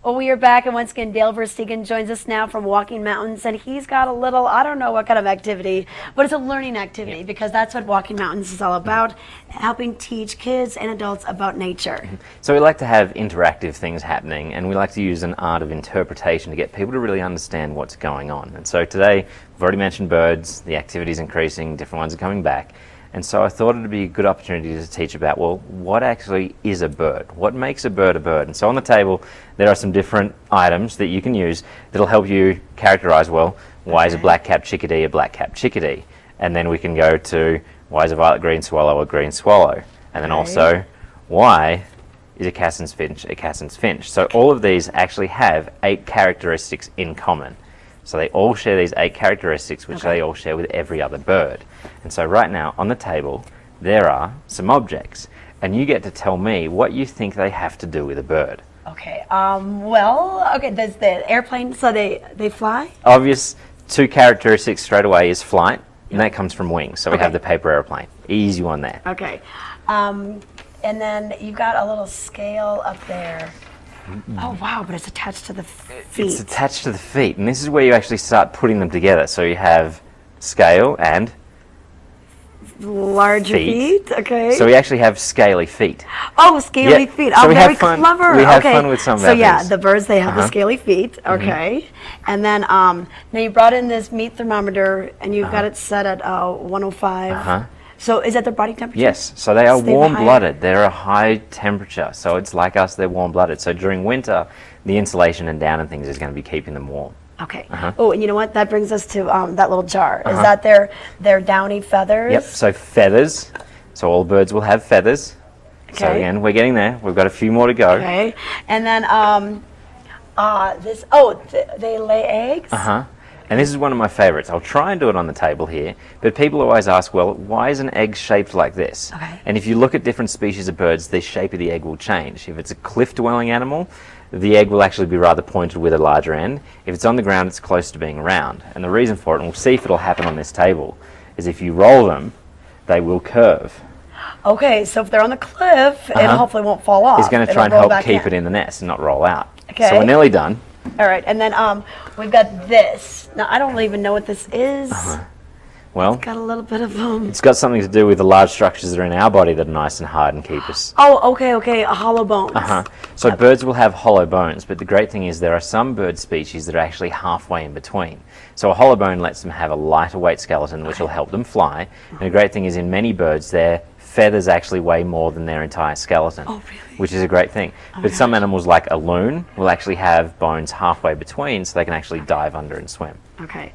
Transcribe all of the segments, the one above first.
Well, we are back, and once again, Dale Versteegen joins us now from Walking Mountains, and he's got a little, I don't know what kind of activity, but it's a learning activity because that's what Walking Mountains is all about, helping teach kids and adults about nature. So we like to have interactive things happening, and we like to use an art of interpretation to get people to really understand what's going on. And so today, we've already mentioned birds, the activity's increasing, different ones are coming back. And so I thought it would be a good opportunity to teach about, well, what actually is a bird? What makes a bird a bird? And so on the table, there are some different items that you can use that'll help you characterize, well, why is a black-capped chickadee a black-capped chickadee? And then we can go to, why is a violet-green swallow a green swallow? And then also, why is a Cassin's finch a Cassin's finch? So all of these actually have 8 characteristics in common. So they all share these 8 characteristics, which they all share with every other bird. And so right now on the table, there are some objects. And you get to tell me what you think they have to do with a bird. Okay, there's the airplane, so they fly? Obvious 2 characteristics straight away is flight, and that comes from wings. So we have the paper airplane. Easy one there. Okay. And then you've got a little scale up there. Oh, wow, but it's attached to the feet. It's attached to the feet, and this is where you actually start putting them together. So you have scale and larger feet. Okay. So we actually have scaly feet. Oh, scaly feet. Oh, so very clever. We have fun with some of So yeah, the birds, they have the scaly feet. Okay. And then now you brought in this meat thermometer, and you've got it set at 105. So is that their body temperature? Yes, so they are warm-blooded. They're a high temperature, so it's like us, they're warm-blooded. So during winter, the insulation and down and things is going to be keeping them warm. Okay. Oh, and you know what? That brings us to that little jar. Is that their downy feathers? Yep, so feathers. So all birds will have feathers. Okay. So again, we're getting there. We've got a few more to go. Okay. And then they lay eggs? And this is one of my favorites. I'll try and do it on the table here, but people always ask, well, why is an egg shaped like this? And if you look at different species of birds, the shape of the egg will change. If it's a cliff-dwelling animal, the egg will actually be rather pointed with a larger end. If it's on the ground, it's close to being round. And the reason for it, and we'll see if it'll happen on this table, is if you roll them, they will curve. Okay, so if they're on the cliff, it hopefully won't fall off. It's going to try and help keep it in the nest and not roll out. Okay. So we're nearly done. All right, and then we've got this. Now, I don't even know what this is. Well, it's got a little bit of it's got something to do with the large structures that are in our body that are nice and hard and keep us. Oh, okay, hollow bones. So birds will have hollow bones, but the great thing is there are some bird species that are actually halfway in between. So a hollow bone lets them have a lighter weight skeleton, which will help them fly. And the great thing is in many birds, their feathers actually weigh more than their entire skeleton. Oh, really? Which is a great thing. But some animals, like a loon, will actually have bones halfway between so they can actually dive under and swim. Okay.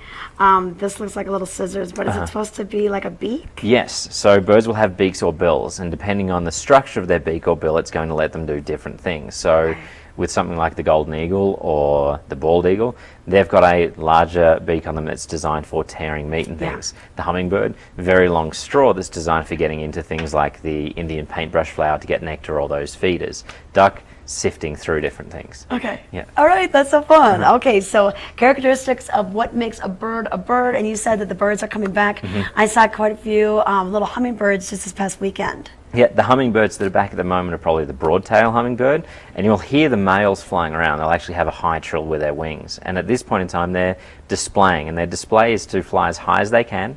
This looks like a little scissors, but is it supposed to be like a beak? Yes. So birds will have beaks or bills, and depending on the structure of their beak or bill, it's going to let them do different things. So with something like the golden eagle or the bald eagle, they've got a larger beak on them that's designed for tearing meat and things. The hummingbird, very long straw that's designed for getting into things like the Indian paintbrush flower to get nectar or those feeders. Duck, sifting through different things. Okay. Yeah. All right, that's so fun. Okay, so characteristics of what makes a bird, and you said that the birds are coming back. I saw quite a few little hummingbirds just this past weekend. Yeah, the hummingbirds that are back at the moment are probably the broad-tail hummingbird, and you'll hear the males flying around. They'll actually have a high trill with their wings, and at this point in time they're displaying, and their display is to fly as high as they can,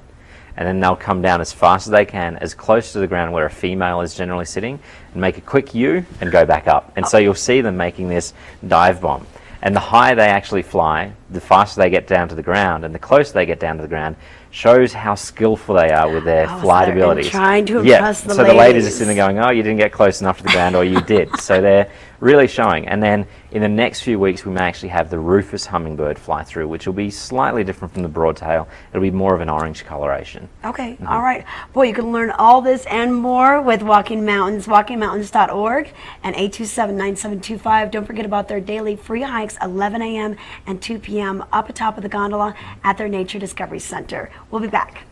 and then they'll come down as fast as they can, as close to the ground where a female is generally sitting, and make a quick U and go back up. And so you'll see them making this dive bomb. And the higher they actually fly, the faster they get down to the ground, and the closer they get down to the ground shows how skillful they are with their flight abilities. Trying to impress the ladies. So the ladies are sitting there going, oh, you didn't get close enough to the ground, or you did. So they're really showing. And then in the next few weeks, we may actually have the rufous hummingbird fly through, which will be slightly different from the broadtail. It'll be more of an orange coloration. Okay, all right. Boy, you can learn all this and more with Walking Mountains, walkingmountains.org and 827-9725. Don't forget about their daily free hikes, 11 a.m. and 2 p.m. up atop of the gondola at their Nature Discovery Center. We'll be back.